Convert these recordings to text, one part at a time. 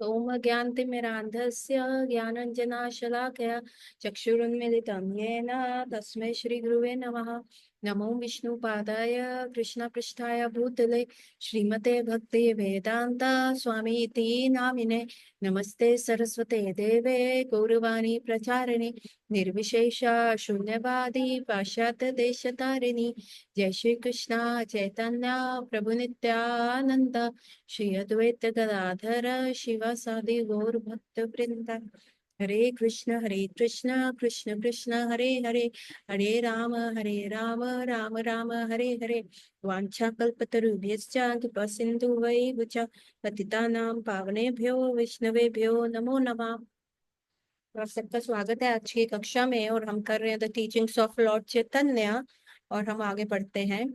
ओम ज्ञानतिमिरान्धस्य ज्ञानाञ्जनाशलाकया चक्षुरुन्मिलितं येन तस्मै श्रीगुरुवे नमः। नमो विष्णुपादाय कृष्णपृष्ठाय भूतले श्रीमते भक्ति वेदांत स्वामीति नामिने। नमस्ते सरस्वते देवे गौरवाणी प्रचारिणे निर्विशेष शून्यवादी पाश्चात्य देशतारिणी। जय श्री कृष्ण चैतन्य प्रभु नित्यानंद श्री अद्वैत गदाधर शिवासादि गौर भक्त वृंद। हरे कृष्ण कृष्ण कृष्ण हरे हरे, हरे राम राम राम हरे हरे। वाञ्छाकल्पतरुभ्यश्च कृपा सिन्धुवैव च पतितानां पावनेभ्यो वैष्णवेभ्यो नमो नमः। तो आप सबका स्वागत है आज की कक्षा में, और हम कर रहे हैं द टीचिंग्स ऑफ लॉर्ड चैतन्य। और हम आगे बढ़ते हैं।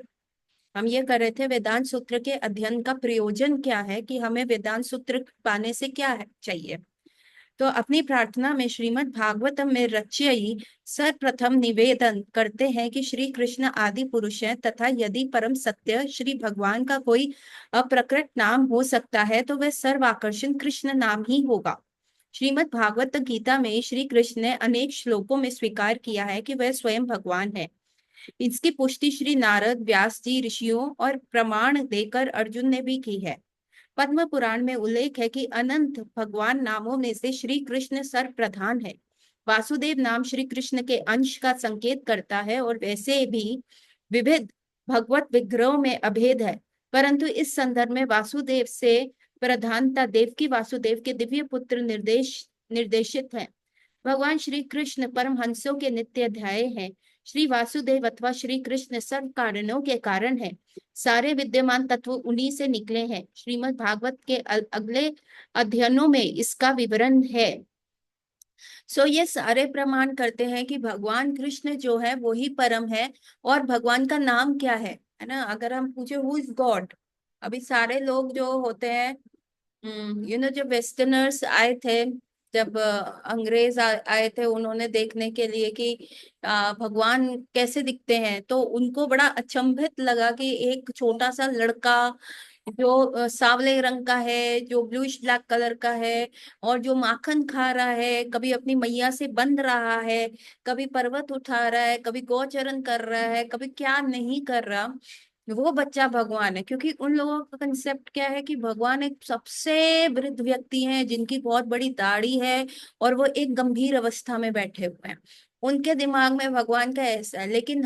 हम ये कर रहे थे वेदांत सूत्र के अध्ययन का प्रयोजन क्या है, कि हमें वेदांत सूत्र पाने से क्या है चाहिए। तो अपनी प्रार्थना में श्रीमद् भागवतम में रचयी सर्वप्रथम निवेदन करते हैं कि श्री कृष्ण आदि पुरुष है, तथा यदि परम सत्य श्री भगवान का कोई अप्रकट नाम हो सकता है तो वह सर्वाकर्षण कृष्ण नाम ही होगा। श्रीमद् भागवत गीता में श्री कृष्ण ने अनेक श्लोकों में स्वीकार किया है कि वह स्वयं भगवान है। इसकी पुष्टि श्री नारद व्यास जी ऋषियों और प्रमाण देकर अर्जुन ने भी की है। पद्म पुराण में उल्लेख है कि अनंत भगवान नामों में से श्री कृष्ण सर्वप्रधान है। वासुदेव नाम श्री कृष्ण के अंश का संकेत करता है, और वैसे भी विविध भगवत विग्रहों में अभेद है, परंतु इस संदर्भ में वासुदेव से प्रधानता देवकी वासुदेव के दिव्य पुत्र निर्देशित है। भगवान श्री कृष्ण परमहंसों के नित्य ध्याय हैं। श्री वासुदेव अथवा श्री कृष्ण सर्व कारणों के कारण है। सारे विद्यमान तत्व उन्हीं से निकले हैं। श्रीमद् भागवत के अगले अध्ययनों में इसका विवरण है। ये सारे प्रमाण करते हैं कि भगवान कृष्ण जो है वो ही परम है। और भगवान का नाम क्या है ना। अगर हम पूछे हु इज गॉड, अभी सारे लोग जो होते हैं, जो वेस्टर्नर्स आए थे, जब अंग्रेज आए थे, उन्होंने देखने के लिए कि भगवान कैसे दिखते हैं, तो उनको बड़ा अचंभित लगा कि एक छोटा सा लड़का जो सांवले रंग का है, जो ब्लूइश ब्लैक कलर का है, और जो माखन खा रहा है, कभी अपनी मैया से बंध रहा है, कभी पर्वत उठा रहा है, कभी गोचरण कर रहा है, कभी क्या नहीं कर रहा, वो बच्चा भगवान है। क्योंकि उन लोगों का कंसेप्ट क्या है कि भगवान एक सबसे वृद्ध व्यक्ति हैं जिनकी बहुत बड़ी दाढ़ी है, और वो एक गंभीर अवस्था में बैठे हुए हैं। उनके दिमाग में भगवान का ऐसा है। लेकिन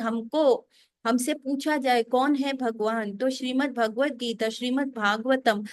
हमसे पूछा जाए कौन है भगवान, तो श्रीमद् भगवत गीता, श्रीमद् भागवतम,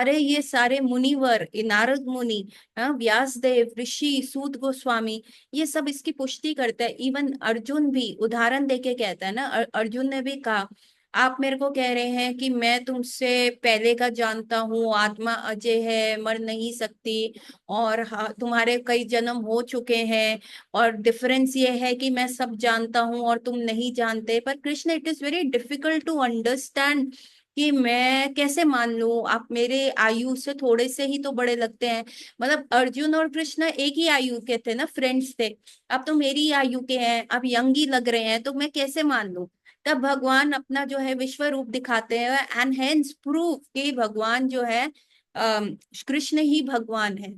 ये सारे मुनिवर, नारद मुनि, व्यास देव, ऋषि, सूत गोस्वामी, ये सब इसकी पुष्टि करता है। इवन अर्जुन भी उदाहरण देके कहता है ना। अर्जुन ने भी कहा, आप मेरे को कह रहे हैं कि मैं तुमसे पहले का जानता हूँ, आत्मा अजय है, मर नहीं सकती, और तुम्हारे कई जन्म हो चुके हैं, और डिफरेंस ये है कि मैं सब जानता हूँ और तुम नहीं जानते। पर Krishna, it is very difficult to understand कि मैं कैसे मान लूं, आप मेरे आयु से थोड़े से ही तो बड़े लगते हैं। मतलब अर्जुन और कृष्ण एक ही आयु के थे ना, फ्रेंड्स थे। अब तो मेरी आयु के हैं, अब यंग ही लग रहे हैं, तो मैं कैसे मान लूं। तब भगवान अपना जो है विश्व रूप दिखाते हैं, एंड हेंस प्रूव कि भगवान जो है, कृष्ण ही भगवान है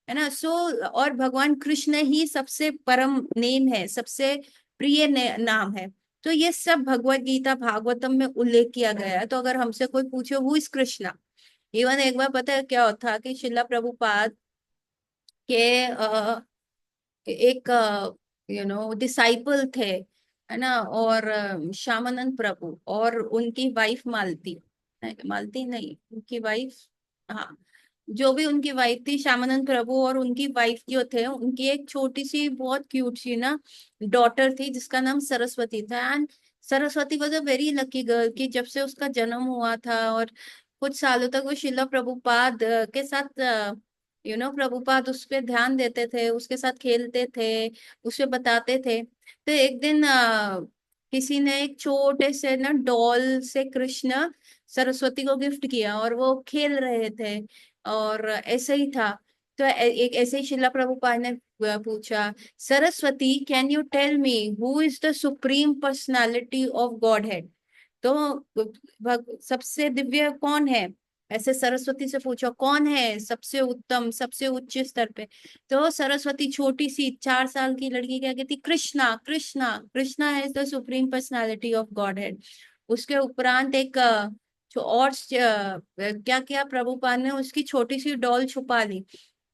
ना। और भगवान कृष्ण ही सबसे परम नेम है, सबसे प्रिय नाम है। तो ये सब भगवत गीता भागवतम में उल्लेख किया गया है। तो अगर हमसे कोई पूछे हु इज कृष्णा, इवन एक बार पता है क्या होता कि शिला प्रभुपाद के एक डिसाइपल थे, है ना। और श्यामानंद प्रभु और उनकी वाइफ मालती, मालती नहीं, उनकी वाइफ, हाँ, जो भी उनकी वाइफ थी, श्यामानंद प्रभु और उनकी वाइफ जो थे, उनकी एक छोटी सी बहुत क्यूट सी ना डॉटर थी जिसका नाम सरस्वती था। And Saraswati was a very lucky girl, कि जब से उसका जन्म हुआ था और कुछ सालों तक वो शिला प्रभुपाद के साथ, प्रभुपाद उस पे ध्यान देते थे, उसके साथ खेलते थे, उसे बताते थे। तो एक दिन किसी ने एक छोटे से ना डॉल से कृष्ण सरस्वती को गिफ्ट किया, और वो खेल रहे थे, और ऐसे ही था। तो एक ऐसे ही शिला प्रभुपाद ने पूछा, Saraswati can you tell me who is the supreme personality of godhead. तो सबसे दिव्य कौन है। ऐसे सरस्वती से पूछो कौन है सबसे उत्तम सबसे उच्च स्तर पे, तो सरस्वती छोटी सी 4 साल की लड़की क्या कहती, कृष्णा कृष्णा कृष्णा है the supreme personality of God head. उसके उपरांत एक जो और क्या किया प्रभुपाद ने, उसकी छोटी सी डॉल छुपा ली,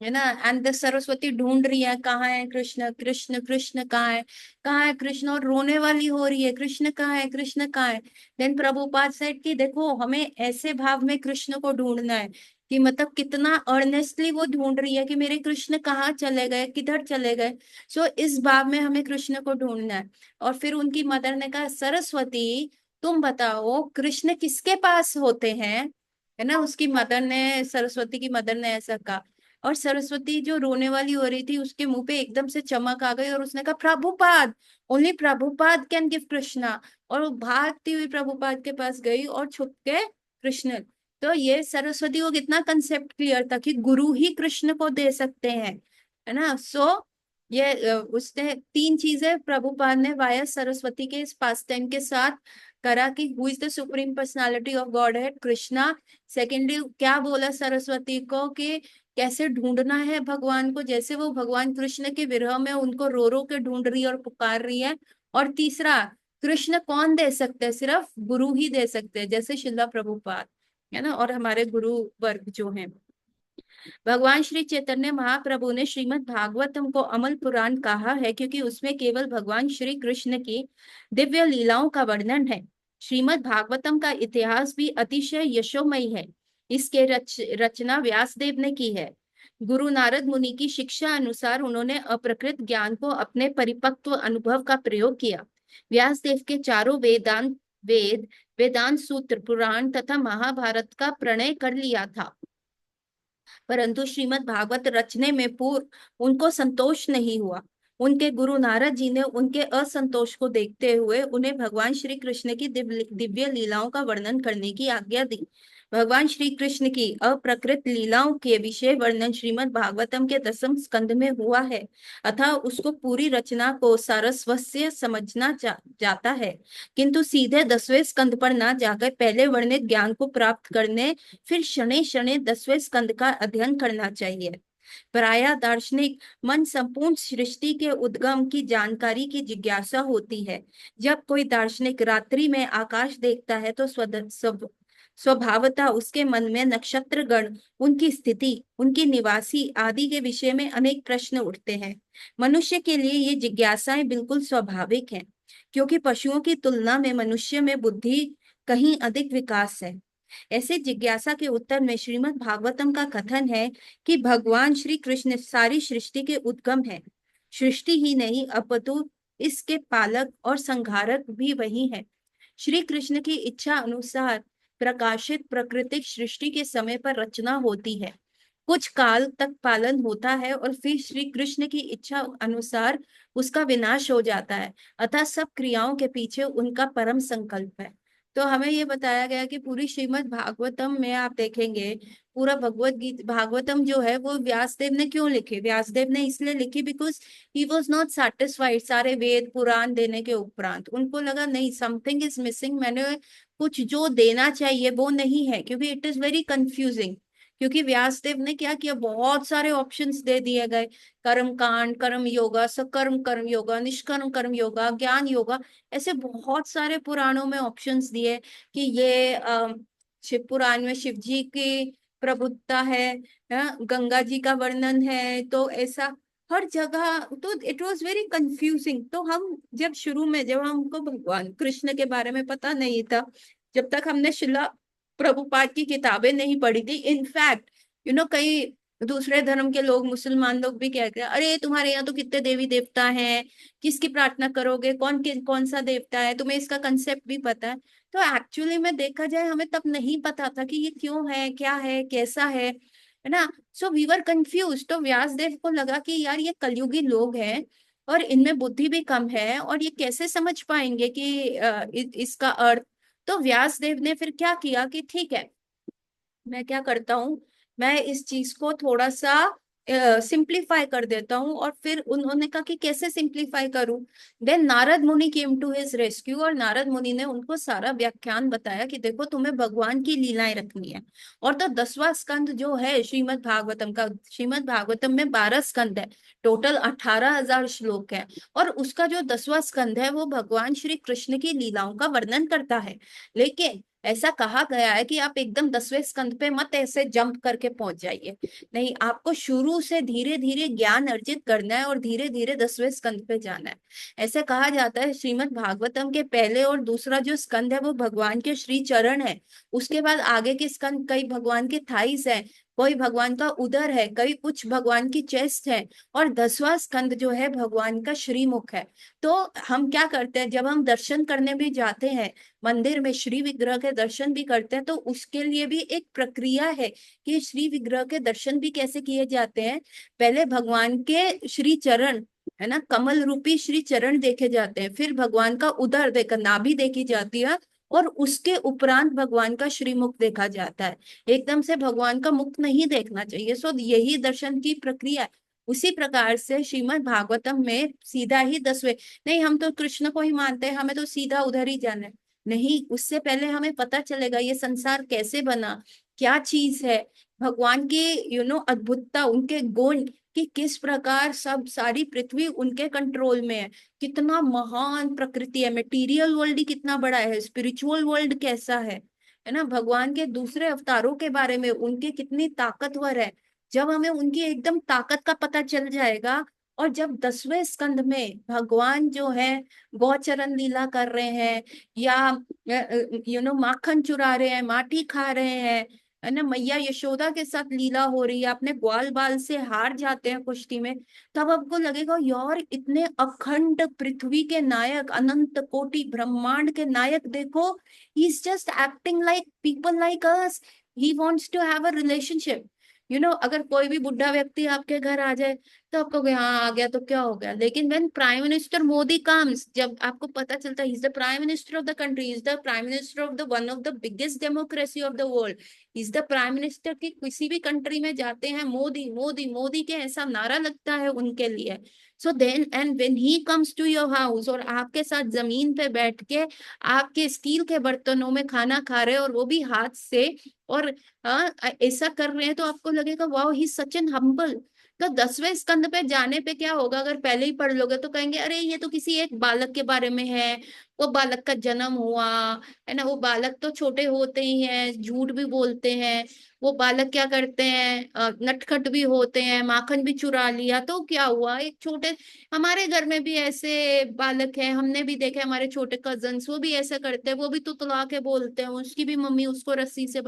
है ना। एंड द सरस्वती ढूंढ रही है कहाँ है कृष्ण, कृष्ण कृष्ण कहाँ है, कहाँ है कृष्ण, और रोने वाली हो रही है, कृष्ण कहाँ है, कृष्ण कहाँ है। देन प्रभुपाद सेड कि देखो हमें ऐसे भाव में कृष्ण को ढूंढना है कि मतलब कितना अर्नेस्टली वो ढूंढ रही है कि मेरे कृष्ण कहाँ चले गए, किधर चले गए। सो इस भाव में हमें कृष्ण को ढूंढना है। और फिर उनकी मदर ने कहा सरस्वती तुम बताओ कृष्ण किसके पास होते हैं, है ना। उसकी मदर ने, सरस्वती की मदर ने ऐसा कहा। और सरस्वती जो रोने वाली हो रही थी उसके मुंह पे एकदम से चमक आ गई और उसने कहा Prabhupada, only Prabhupada can give Krishna. और वो भागती हुई प्रभुपाद के पास गई और छुप के कृष्ण। तो ये सरस्वती को कितना कंसेप्ट क्लियर था कि गुरु ही कृष्ण को दे सकते हैं, है ना। सो ये उसने 3 चीजें प्रभुपाद ने वाया सरस्वती के इस पास टाइम के साथ करा कि who is the supreme personality of God है कृष्णा। सेकेंडली क्या बोला सरस्वती को कि कैसे ढूंढना है भगवान को, जैसे वो भगवान कृष्ण के विरह में उनको रो रो के ढूंढ रही है और पुकार रही है। और तीसरा, कृष्ण कौन दे सकते हैं, सिर्फ गुरु ही दे सकते हैं, जैसे शिला प्रभुपाद, है ना, और हमारे गुरु वर्ग जो हैं। भगवान श्री चैतन्य महाप्रभु ने श्रीमद् भागवतम को अमल पुराण कहा है क्योंकि उसमें केवल भगवान श्री कृष्ण की दिव्य लीलाओं का वर्णन है। श्रीमद् भागवतम का इतिहास भी अतिशय यशोमयी है। इसके रचना व्यासदेव ने की है। गुरु नारद मुनि की शिक्षा अनुसार उन्होंने अप्रकृत ज्ञान को अपने परिपक्व अनुभव का प्रयोग किया। व्यासदेव के चारों वेदांत सूत्र पुराण तथा महाभारत का प्रणय कर लिया था, परंतु श्रीमद् भागवत रचने में पूर्व उनको संतोष नहीं हुआ। उनके गुरु नारद जी ने उनके असंतोष को देखते हुए उन्हें भगवान श्री कृष्ण की दिव्य दिव्य लीलाओं का वर्णन करने की आज्ञा दी। भगवान श्री कृष्ण की अप्रकृत लीलाओं के विषय वर्णन श्रीमद् भागवतम के 10th स्कंद में हुआ है, अतः उसको पूरी रचना को सारस्वस्य समझना जाता है, किंतु सीधे 10वें स्कंद पर ना जाकर पहले वर्णित ज्ञान को प्राप्त करने फिर शनै शनै 10वें स्कंद का अध्ययन करना चाहिए। प्रायः दार्शनिक मन संपूर्ण सृष्टि के उद्गम की जानकारी की जिज्ञासा होती है। जब कोई दार्शनिक रात्रि में आकाश देखता है तो स्वभावतः उसके मन में नक्षत्र गण, उनकी स्थिति, उनकी निवासी आदि के विषय में अनेक प्रश्न उठते हैं। मनुष्य के लिए ये जिज्ञासाएं बिल्कुल स्वाभाविक हैं, क्योंकि पशुओं की तुलना में मनुष्य में बुद्धि कहीं अधिक विकास है। ऐसे जिज्ञासा के उत्तर में श्रीमद् भागवतम का कथन है कि भगवान श्री कृष्ण सारी सृष्टि के उद्गम है। सृष्टि ही नहीं अपितु इसके पालक और संहारक भी वही है। श्री कृष्ण की इच्छा अनुसार प्रकाशित प्राकृतिक सृष्टि के समय पर रचना होती है, कुछ काल तक पालन होता है और फिर श्री कृष्ण की इच्छा अनुसार उसका विनाश हो जाता है। अतः सब क्रियाओं के पीछे उनका परम संकल्प है। तो हमें ये बताया गया कि पूरी श्रीमद् भागवतम में आप देखेंगे, पूरा भगवत गीता भागवतम जो है वो व्यासदेव ने क्यों लिखी, व्यासदेव ने इसलिए लिखी because he was not satisfied सारे वेद पुराण देने के उपरांत। उनको लगा नहीं, समथिंग इज मिसिंग, मैंने कुछ जो देना चाहिए वो नहीं है, क्योंकि इट इज वेरी कंफ्यूजिंग। क्योंकि व्यासदेव ने क्या किया, बहुत सारे ऑप्शंस दे दिए गए, कर्म कांड, कर्म योगा, सकर्म कर्म योगा, निष्कर्म कर्म योगा, ज्ञान योगा, ऐसे बहुत सारे पुराणों में ऑप्शंस दिए कि ये शिव पुराण में शिव जी की प्रभुत्ता है, गंगा जी का वर्णन है, तो ऐसा हर जगह। तो इट वाज वेरी कंफ्यूजिंग। तो हम जब शुरू में, जब हमको भगवान कृष्ण के बारे में पता नहीं था, जब तक हमने शिला प्रभुपाद की किताबें नहीं पढ़ी थी, इनफैक्ट कई दूसरे धर्म के लोग, मुसलमान लोग भी कहते हैं अरे तुम्हारे यहाँ तो कितने देवी देवता हैं, किसकी प्रार्थना करोगे, कौन सा देवता है, तुम्हें इसका कंसेप्ट भी पता है। तो एक्चुअली में देखा जाए हमें तब नहीं पता था कि ये क्यों है, क्या है, कैसा है ना। So we were confuse. तो व्यासदेव को लगा कि यार ये कलयुगी लोग हैं और इनमें बुद्धि भी कम है और ये कैसे समझ पाएंगे कि इसका अर्थ। तो व्यासदेव ने फिर क्या किया कि ठीक है, मैं क्या करता हूँ, मैं इस चीज को थोड़ा सा सिंप्लीफाई कर देता हूँ। और फिर उन्होंने कहा कि कैसे सिंप्लीफाई करूं। देन नारद मुनि केम टू हिज रेस्क्यू, और नारद मुनि ने उनको सारा व्याख्यान बताया कि देखो तुम्हें भगवान की लीलाएं रखनी है। और तो 10वां स्कंद जो है श्रीमद् भागवतम का, श्रीमद् भागवतम में 12 स्कंद है, टोटल 18,000 श्लोक है। और उसका जो 10वां स्कंद है वो भगवान श्री कृष्ण की लीलाओं का वर्णन करता है। लेकिन ऐसा कहा गया है कि आप एकदम 10वें स्कंद पे मत ऐसे जंप करके पहुंच जाइए। नहीं, आपको शुरू से धीरे धीरे ज्ञान अर्जित करना है और धीरे धीरे 10वें स्कंद पे जाना है। ऐसे कहा जाता है श्रीमद् भागवतम के पहले और दूसरा जो स्कंद है वो भगवान के श्री चरण है। उसके बाद आगे के स्कंद कई भगवान के थाइस है, कोई भगवान का उदर है, कई कुछ भगवान की चेस्ट है। और 10वां स्कंद जो है भगवान का श्रीमुख है। तो हम क्या करते हैं, जब हम दर्शन करने भी जाते हैं मंदिर में, श्री विग्रह के दर्शन भी करते हैं, तो उसके लिए भी एक प्रक्रिया है कि श्री विग्रह के दर्शन भी कैसे किए जाते हैं। पहले भगवान के श्री चरण, है ना, कमल रूपी श्री चरण देखे जाते हैं, फिर भगवान का उदर देखा, नाभि देखी जाती है, और उसके उपरांत भगवान का श्रीमुख देखा जाता है। एकदम से भगवान का मुख नहीं देखना चाहिए। सो यही दर्शन की प्रक्रिया है। उसी प्रकार से श्रीमद् भागवतम में सीधा ही 10वें, नहीं हम तो कृष्ण को ही मानते हैं, हमें तो सीधा उधर ही जाना है। नहीं, उससे पहले हमें पता चलेगा ये संसार कैसे बना, क्या चीज है, भगवान की अद्भुतता, उनके गुण, कि किस प्रकार सब सारी पृथ्वी उनके कंट्रोल में है, कितना महान प्रकृति है, मटेरियल वर्ल्ड ही कितना बड़ा है, स्पिरिचुअल वर्ल्ड कैसा है ना, भगवान के दूसरे अवतारों के बारे में, उनके कितनी ताकतवर है। जब हमें उनकी एकदम ताकत का पता चल जाएगा, और जब 10वें स्कंद में भगवान जो है गौचरण लीला कर रहे हैं, या माखन चुरा रहे हैं, माटी खा रहे हैं, है ना, मैया यशोदा के साथ लीला हो रही है, अपने ग्वाल बाल से हार जाते हैं कुश्ती में, तब आपको लगेगा यार इतने अखंड पृथ्वी के नायक, अनंत कोटि ब्रह्मांड के नायक देखो, he is just acting like people like us, he wants to have a relationship. अगर कोई भी बुढ़ा व्यक्ति आपके घर आ जाए तो आप कहोगे हाँ आ गया तो क्या हो गया, लेकिन when prime minister Modi comes, जब आपको पता चलता है is the prime minister of the country, is the prime minister of the one of the biggest democracy of the world, is the prime minister की किसी भी कंट्री में जाते हैं मोदी मोदी मोदी के ऐसा नारा लगता है उनके लिए। So then and when he comes to your house, और आपके साथ जमीन पे बैठ के आपके स्टील के बर्तनों में खाना खा रहे हैं, और वो भी हाथ से, और ऐसा कर रहे हैं, तो आपको लगेगा wow he such an humble. तो 10वें स्कंद पे जाने पे क्या होगा, अगर पहले ही पढ़ लोगे तो कहेंगे अरे ये तो किसी एक बालक के बारे में है, वो बालक का जन्म हुआ, है ना, वो बालक तो छोटे होते ही हैं, झूठ भी बोलते हैं, वो बालक क्या करते हैं, नटखट भी होते हैं, माखन भी चुरा लिया तो क्या हुआ, एक छोटे, हमारे घर में भी ऐसे बालक है, हमने भी देखे हमारे छोटे कजन्स, वो भी ऐसा करते हैं, वो भी तुतला के बोलते हैं, उसकी भी मम्मी उसको रस्सी से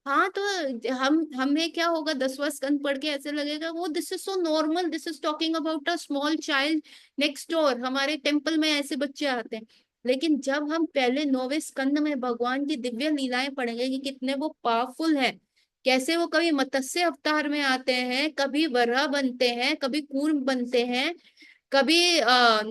हाँ, तो हम हमें क्या होगा, 10वां स्कंद पढ़ के ऐसे लगेगा वो this is so normal, this is talking about a small child next door, हमारे टेम्पल में ऐसे बच्चे आते हैं। लेकिन जब हम पहले 9वें स्कंद में भगवान की दिव्य लीलाएं पढ़ेंगे कि कितने वो पावरफुल है, कैसे वो कभी मत्स्य अवतार में आते हैं, कभी वराह बनते हैं, कभी कूर्म बनते हैं, कभी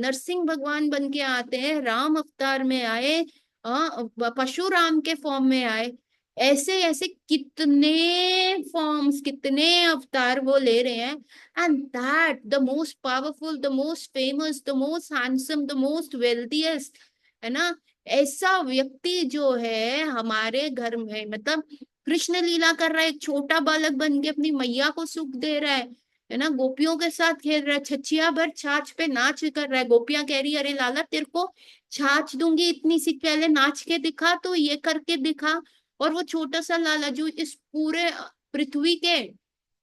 नरसिंह भगवान बन के आते हैं, राम अवतार में आए, परशुराम के फॉर्म में आए, ऐसे ऐसे कितने फॉर्म्स, कितने अवतार वो ले रहे हैं। And that the most powerful, the most famous, the most handsome, the most wealthiest, है ना, ऐसा व्यक्ति जो है हमारे घर में, मतलब कृष्ण लीला कर रहा है, एक छोटा बालक बन के अपनी मैया को सुख दे रहा है ना, गोपियों के साथ खेल रहा है, छछिया भर छाछ पे नाच कर रहा है, गोपियां कह रही है अरे लाला तेरे को छाछ दूंगी इतनी सी, पहले नाच के दिखा, तो ये करके दिखा। और वो छोटा सा लाला जो इस पूरे पृथ्वी के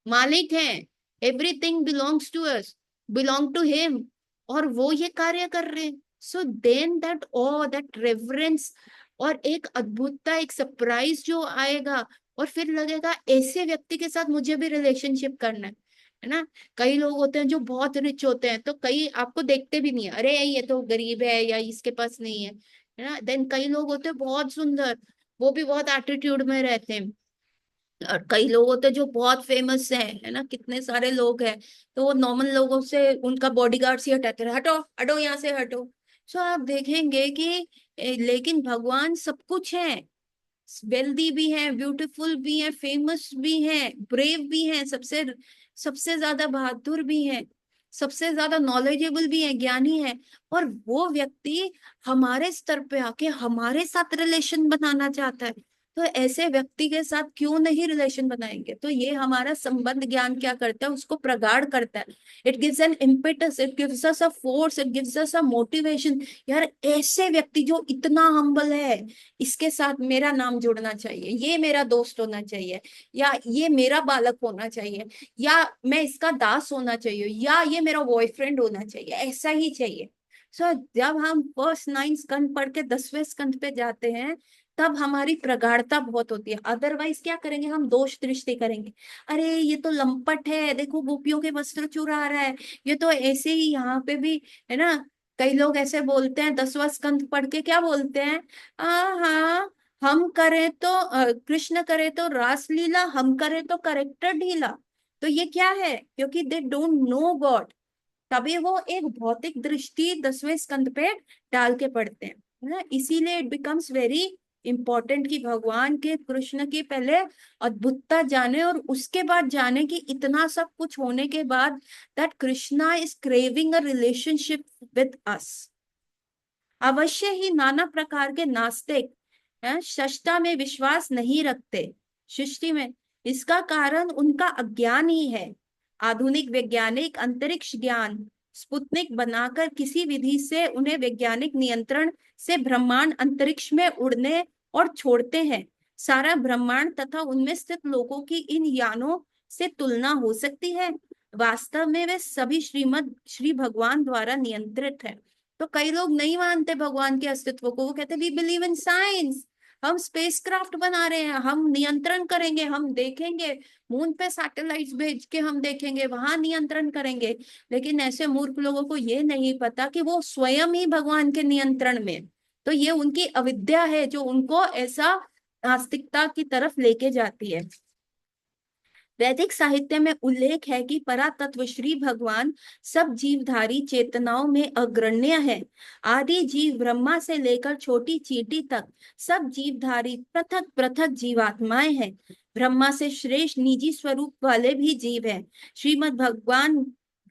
मालिक हैं, everything belongs to us, belong to him, और वो ये कार्य कर रहे हैं। So then that oh that reverence, और एक अद्भुतता, एक सरप्राइज जो आएगा, और फिर लगेगा ऐसे व्यक्ति के साथ मुझे भी रिलेशनशिप करना है ना। कई लोग होते हैं जो बहुत रिच होते हैं, तो कई आपको देखते भी नहीं है, अरे ये तो गरीब है या इसके पास नहीं है ना। देन कई लोग होते हैं बहुत सुंदर, वो भी बहुत एटीट्यूड में रहते हैं। और कई लोग होते हैं जो बहुत फेमस हैं, है ना, कितने सारे लोग हैं, तो वो नॉर्मल लोगों से उनका बॉडीगार्ड से हटाते रहे, हटो हटो यहाँ से हटो। सो आप देखेंगे कि लेकिन भगवान सब कुछ है, वेल्दी भी हैं, ब्यूटीफुल भी हैं, फेमस भी हैं, ब्रेव भी हैं, सबसे सबसे ज्यादा बहादुर भी हैं, सबसे ज्यादा नॉलेजेबल भी हैं, ज्ञानी है, और वो व्यक्ति हमारे स्तर पे आके हमारे साथ रिलेशन बनाना चाहता है। तो ऐसे व्यक्ति के साथ क्यों नहीं रिलेशन बनाएंगे? तो ये हमारा संबंध ज्ञान क्या करता है, उसको प्रगाढ़ करता है। It gives an impetus, it gives us a force, it gives us a motivation. यार ऐसे व्यक्ति जो इतना हम्बल है, इसके साथ मेरा नाम जुड़ना चाहिए, ये मेरा दोस्त होना चाहिए, या ये मेरा बालक होना चाहिए, या मैं इसका दास होना चाहिए, या ये मेरा बॉयफ्रेंड होना चाहिए, ऐसा ही चाहिए। सो जब हम फर्स्ट 9 स्कंद पढ़ के 10वें स्कंद पे जाते हैं, तब हमारी प्रगाढ़ता बहुत होती है। अदरवाइज क्या करेंगे, हम दोष दृष्टि करेंगे। अरे ये तो लंपट है, देखो गोपियों के वस्त्र चुरा रहा है, ये तो ऐसे ही यहाँ पे भी है ना। कई लोग ऐसे बोलते हैं, 10वां स्कंद पढ़ के क्या बोलते हैं, हाँ हम करें तो कृष्ण करे तो रासलीला, हम करें तो करेक्टर ढीला। तो ये क्या है, क्योंकि दे डोंट नो गॉड, तभी वो एक भौतिक दृष्टि 10वें स्कंद पे डाल के पढ़ते हैं, है ना। इसीलिए इट बिकम्स वेरी इंपॉर्टेंट कि भगवान के, कृष्ण की पहले अद्भुतता जाने, और उसके बाद जाने कि इतना सब कुछ होने के बाद that Krishna is craving a relationship with us. अवश्य ही नाना प्रकार के नास्तिक सृष्टा में विश्वास नहीं रखते, सृष्टि में। इसका कारण उनका अज्ञान ही है। आधुनिक वैज्ञानिक अंतरिक्ष ज्ञान स्पुतनिक बनाकर किसी विधि से उन्हें वैज्ञानिक नियंत्रण से ब्रह्मांड अंतरिक्ष में उड़ने और छोड़ते हैं। सारा ब्रह्मांड तथा उनमें स्थित लोगों की इन यानों से तुलना हो सकती है? वास्तव में वे सभी श्री भगवान द्वारा नियंत्रित है। तो कई लोग नहीं मानते भगवान के अस्तित्व को, वो कहते वी बिलीव इन साइंस, हम स्पेसक्राफ्ट बना रहे हैं, हम नियंत्रण करेंगे, हम देखेंगे, मून पे सैटेलाइट्स भेज के हम देखेंगे, वहां नियंत्रण करेंगे। लेकिन ऐसे मूर्ख लोगों को ये नहीं पता कि वो स्वयं ही भगवान के नियंत्रण में। तो ये उनकी अविद्या है जो उनको ऐसा नास्तिकता की तरफ लेके जाती है। वैदिक साहित्य में उल्लेख है कि परातत्व श्री भगवान सब जीवधारी चेतनाओं में अग्रण्य है। आदि जीव ब्रह्मा से लेकर छोटी चींटी तक सब जीवधारी पृथक पृथक जीवात्माएं हैं। ब्रह्मा से श्रेष्ठ निजी स्वरूप वाले भी जीव हैं। श्रीमद् भगवान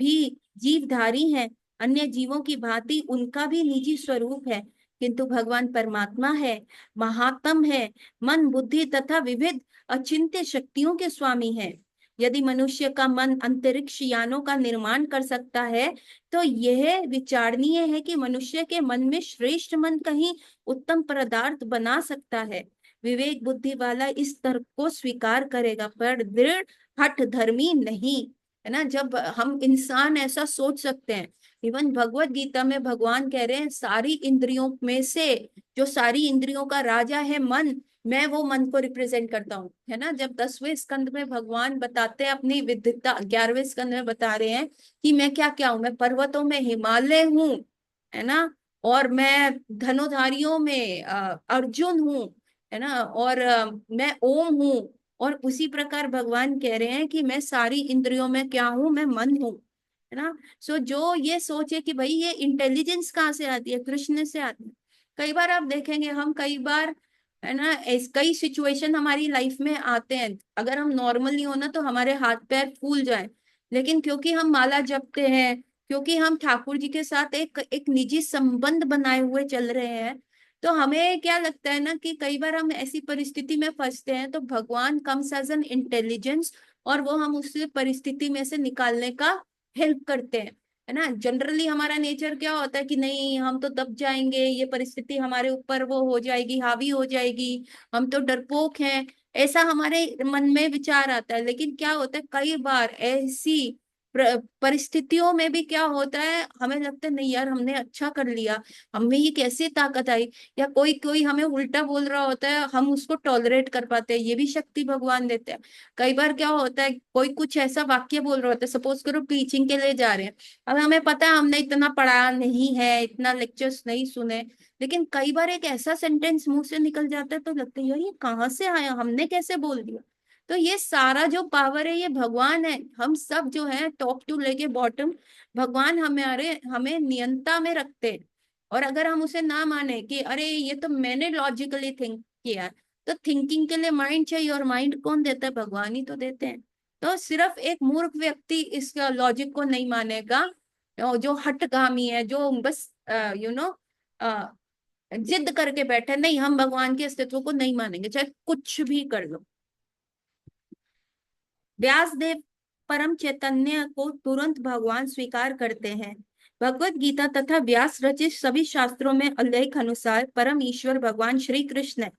भी जीवधारी हैं। अन्य जीवों की भांति उनका भी निजी स्वरूप है, किंतु भगवान परमात्मा है, महात्म है, मन बुद्धि तथा विविध अचिंत्य शक्तियों के स्वामी हैं। यदि मनुष्य का मन अंतरिक्ष यानों का निर्माण कर सकता है, तो यह विचारणीय है कि मनुष्य के मन में श्रेष्ठ मन कहीं उत्तम पदार्थ बना सकता है। विवेक बुद्धि वाला इस तर्क को स्वीकार करेगा, पर दृढ़ हठ धर्मी नहीं, है ना। जब हम इंसान ऐसा सोच सकते हैं, इवन भगवत गीता में भगवान कह रहे हैं सारी इंद्रियों में से जो सारी इंद्रियों का राजा है मन, मैं वो मन को रिप्रेजेंट करता हूँ, है ना। जब 10वें स्कंद में भगवान बताते हैं अपनी विद्वता, 11वें स्कंद में बता रहे हैं कि मैं क्या क्या हूँ, मैं पर्वतों में हिमालय हूँ, है ना, और मैं धनुधारियों में अर्जुन हूँ, है ना, और मैं ओम हूँ। और उसी प्रकार भगवान कह रहे हैं कि मैं सारी इंद्रियों में क्या हूँ, मैं मन हूँ, है ना। सो जो ये सोचे कि भाई ये इंटेलिजेंस कहाँ से आती है, कृष्ण से आती है। कई बार आप देखेंगे, हम कई बार, है ना, कई सिचुएशन हमारी लाइफ में आते हैं, अगर हम नॉर्मली हो ना तो हमारे हाथ पैर फूल जाएं, लेकिन क्योंकि हम माला जपते हैं, क्योंकि हम ठाकुर जी के साथ एक एक निजी संबंध बनाए हुए चल रहे हैं, तो हमें क्या लगता है ना कि कई बार हम ऐसी परिस्थिति में फंसते हैं तो भगवान कम्स एज एन इंटेलिजेंस, और वो हम उस परिस्थिति में से निकालने का हेल्प करते हैं, है ना। जनरली हमारा नेचर क्या होता है कि नहीं हम तो दब जाएंगे, ये परिस्थिति हमारे ऊपर वो हो जाएगी, हावी हो जाएगी, हम तो डरपोक हैं, ऐसा हमारे मन में विचार आता है। लेकिन क्या होता है, कई बार ऐसी परिस्थितियों में भी क्या होता है, हमें लगता है नहीं यार हमने अच्छा कर लिया, हमें ये कैसे ताकत आई, या कोई कोई हमें उल्टा बोल रहा होता है, हम उसको टॉलरेट कर पाते हैं, ये भी शक्ति भगवान देते हैं। कई बार क्या होता है, कोई कुछ ऐसा वाक्य बोल रहा होता है, सपोज करो टीचिंग के लिए जा रहे हैं, अब हमें पता है हमने इतना पढ़ा नहीं है, इतना लेक्चर्स नहीं सुने, लेकिन कई बार एक ऐसा सेंटेंस मुंह से निकल जाता है तो लगता है यार ये कहाँ से आया, हमने कैसे बोल दिया। तो ये सारा जो पावर है ये भगवान है। हम सब जो है टॉप टू लेके बॉटम, भगवान हमारे हमें नियंत्रण में रखते हैं। और अगर हम उसे ना माने कि अरे ये तो मैंने लॉजिकली थिंक किया, तो थिंकिंग के लिए माइंड चाहिए, और माइंड कौन देता है? भगवान ही तो देते हैं। तो सिर्फ एक मूर्ख व्यक्ति इस लॉजिक को नहीं मानेगा, और जो हठगामी है, जो बस यू नो जिद करके बैठे, नहीं हम भगवान के अस्तित्व को नहीं मानेंगे चाहे कुछ भी कर लो। व्यासदेव परम चैतन्य को तुरंत भगवान स्वीकार करते हैं। भगवत गीता तथा व्यास रचित सभी शास्त्रों में उल्लेख अनुसार परम ईश्वर भगवान श्री कृष्ण है।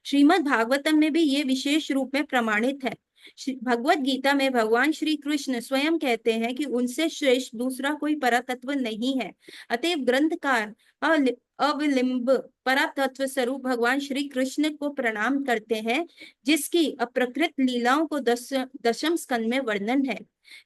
श्रीमद् भागवतम में भी ये विशेष रूप में प्रमाणित है। भगवत गीता में भगवान श्री कृष्ण स्वयं कहते हैं कि उनसे श्रेष्ठ दूसरा कोई परतत्व नहीं है। अतएव ग्रंथकार अविलंब परतत्व स्वरूप भगवान श्री कृष्ण को प्रणाम करते हैं, जिसकी अप्रकृत लीलाओं को दशम स्कंद में वर्णन है।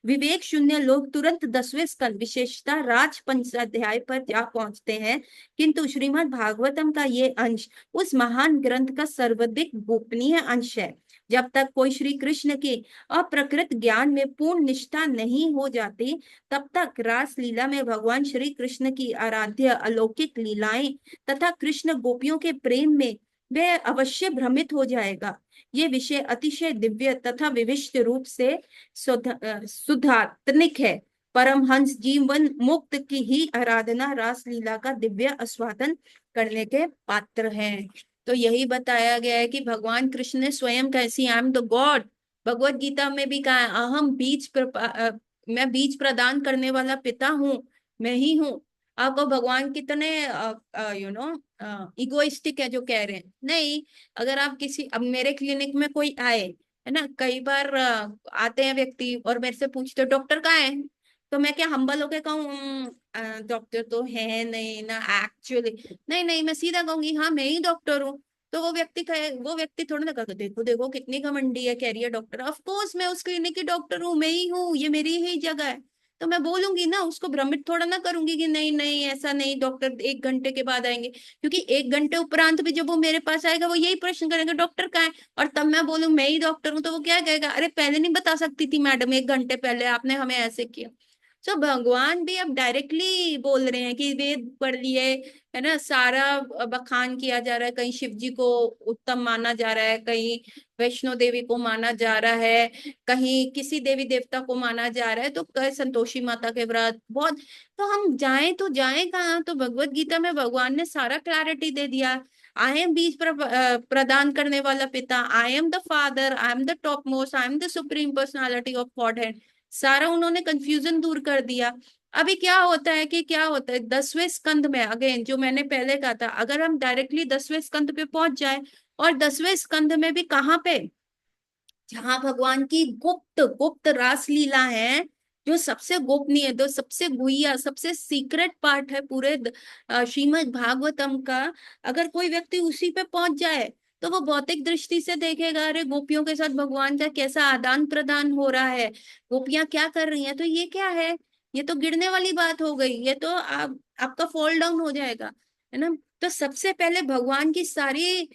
विवेक शून्य लोग तुरंत 10वें स्कंद विशेषता राज पंचाध्याय पर जा पहुंचते हैं, किंतु श्रीमद् भागवतम का ये अंश उस महान ग्रंथ का सर्वाधिक गोपनीय अंश है। जब तक कोई श्री कृष्ण के अप्रकृत ज्ञान में पूर्ण निष्ठा नहीं हो जाती, तब तक रास लीला में भगवान श्री कृष्ण की आराध्य अलौकिक लीलाएं तथा कृष्ण गोपियों के प्रेम में वह अवश्य भ्रमित हो जाएगा। ये विषय अतिशय दिव्य तथा विविष्ट रूप से सुधात्मिक है। परमहंस जीवन मुक्त की ही आराधना रास लीला का दिव्य आस्वादन करने के पात्र हैं। तो यही बताया गया है कि भगवान कृष्ण ने स्वयं कैसी, I am the God. Bhagavad Gita में भी कहा है, अहम मैं बीज प्रदान करने वाला पिता हूँ, मैं ही हूँ। आपको भगवान कितने यू नो इगोइस्टिक है जो कह रहे हैं। नहीं, अगर आप किसी, अब मेरे क्लिनिक में कोई आए, है ना, कई बार आते हैं व्यक्ति और मेरे से पूछते डॉक्टर कहाँ है, तो मैं क्या हम्बल होके कहूँ डॉक्टर तो है नहीं ना एक्चुअली। नहीं नहीं, मैं सीधा कहूंगी हाँ मैं ही डॉक्टर हूँ। तो वो व्यक्ति थोड़ा ना कहेगा देखो देखो कितनी घमंडी है, कह रही है डॉक्टर। ऑफ कोर्स मैं उस क्लिनिक की डॉक्टर हूँ, मैं ही हूँ, ये मेरी ही जगह है। तो मैं बोलूंगी ना, उसको भ्रमित थोड़ा ना करूंगी कि नहीं नहीं ऐसा नहीं, डॉक्टर 1 घंटे के बाद आएंगे। क्योंकि 1 घंटे उपरांत भी जब वो मेरे पास आएगा वो यही प्रश्न करेगा डॉक्टर कहाँ है, और तब मैं बोलूं मैं ही डॉक्टर हूँ, तो वो क्या कहेगा, अरे पहले नहीं बता सकती थी मैडम, 1 घंटे पहले आपने हमें ऐसे किया। सो भगवान भी अब डायरेक्टली बोल रहे हैं कि वेद पढ़ लिए, है ना, सारा बखान किया जा रहा है। कहीं शिव जी को उत्तम माना जा रहा है, कहीं वैष्णो देवी को माना जा रहा है, कहीं किसी देवी देवता को माना जा रहा है, तो कहीं संतोषी माता के व्रत बहुत। तो हम जाएं तो जाएं कहाँ? तो भगवत गीता में भगवान ने सारा क्लैरिटी दे दिया। आई एम प्रदान करने वाला पिता, I am the father, I am the top most, I am the supreme personality of God. सारा उन्होंने कंफ्यूजन दूर कर दिया। अभी क्या होता है कि क्या होता है 10वें स्कंद में, अगेन जो मैंने पहले कहा था, अगर हम डायरेक्टली 10वें स्कंद पे पहुंच जाए, और 10वें स्कंद में भी कहाँ पे, जहां भगवान की गुप्त गुप्त रास लीला है, जो सबसे गोपनीय, जो सबसे गुह्य, सबसे सीक्रेट पार्ट है पूरे श्रीमद् भागवतम का। अगर कोई व्यक्ति उसी पे पहुंच जाए, तो वो भौतिक दृष्टि से देखेगा, अरे गोपियों के साथ भगवान का कैसा आदान प्रदान हो रहा है, गोपियां क्या कर रही हैं, तो ये क्या है, ये तो गिरने वाली बात हो गई, ये तो आपका फॉल डाउन हो जाएगा, है ना। तो सबसे पहले भगवान की सारी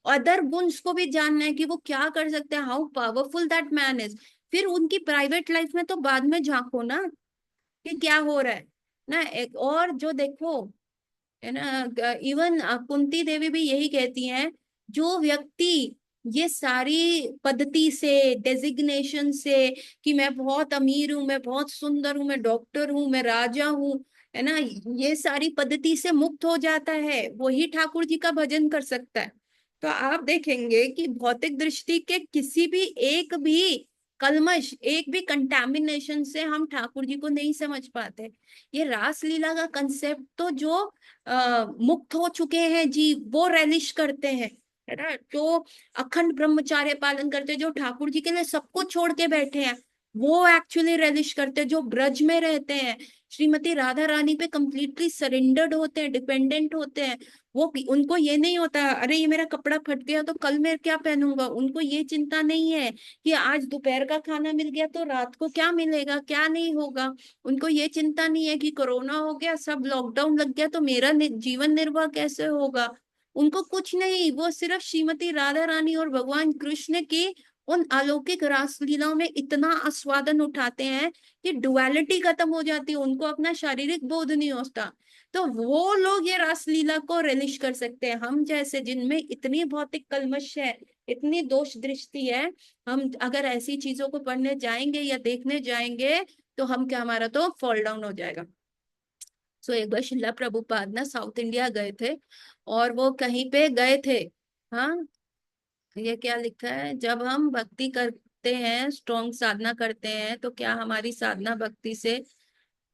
अदर गुण्स को भी जानना है कि वो क्या कर सकते हैं, how powerful that man is. फिर उनकी प्राइवेट लाइफ में तो बाद में झांको ना, कि क्या हो रहा है ना। एक और जो देखो, है ना, इवन कुंती देवी भी यही कहती हैं, जो व्यक्ति ये सारी पद्धति से, डेजिग्नेशन से, कि मैं बहुत अमीर हूं, मैं बहुत सुंदर हूं, मैं डॉक्टर हूं, मैं राजा हूं, है ना, ये सारी पद्धति से मुक्त हो जाता है, वही ठाकुर जी का भजन कर सकता है। तो आप देखेंगे कि भौतिक दृष्टि के किसी भी एक भी कलमश, एक भी कंटामिनेशन से हम ठाकुर जी को नहीं समझ पाते। ये रास लीला का कंसेप्ट तो जो मुक्त हो चुके हैं जी, वो रेलिश करते हैं, है ना, जो अखंड ब्रह्मचार्य पालन करते हैं, जो ठाकुर जी के लिए सब कुछ छोड़ के बैठे हैं, वो एक्चुअली रेलिश करते हैं। जो ब्रज में रहते हैं, श्रीमती राधा रानी पे कंप्लीटली सरेंडर्ड होते हैं, डिपेंडेंट होते हैं, वो उनको ये नहीं होता अरे ये मेरा कपड़ा फट गया तो कल मैं क्या पहनूंगा, उनको ये चिंता नहीं है कि आज दोपहर का खाना मिल गया तो रात को क्या मिलेगा, क्या नहीं होगा। उनको ये चिंता नहीं है कि कोरोना हो गया, सब लॉकडाउन लग गया, तो मेरा जीवन निर्वाह कैसे होगा। उनको कुछ नहीं, वो सिर्फ श्रीमती राधा रानी और भगवान कृष्ण की उन अलौकिक रास लीलाओं में इतना आस्वादन उठाते हैं कि डुअलिटी खत्म हो जाती है, उनको अपना शारीरिक बोध नहीं होता। तो वो लोग ये रासलीला को रिलिश कर सकते हैं। हम जैसे जिनमें इतनी भौतिक कलमश है, इतनी दोष दृष्टि है, हम अगर ऐसी चीजों को पढ़ने जाएंगे या देखने जाएंगे तो हम क्या, हमारा तो फॉल डाउन हो जाएगा। सो एक बार शिला प्रभुपाद ना साउथ इंडिया गए थे, और वो कहीं पे गए थे। हाँ, ये क्या लिखा है, जब हम भक्ति करते हैं, स्ट्रॉन्ग साधना करते हैं, तो क्या हमारी साधना भक्ति से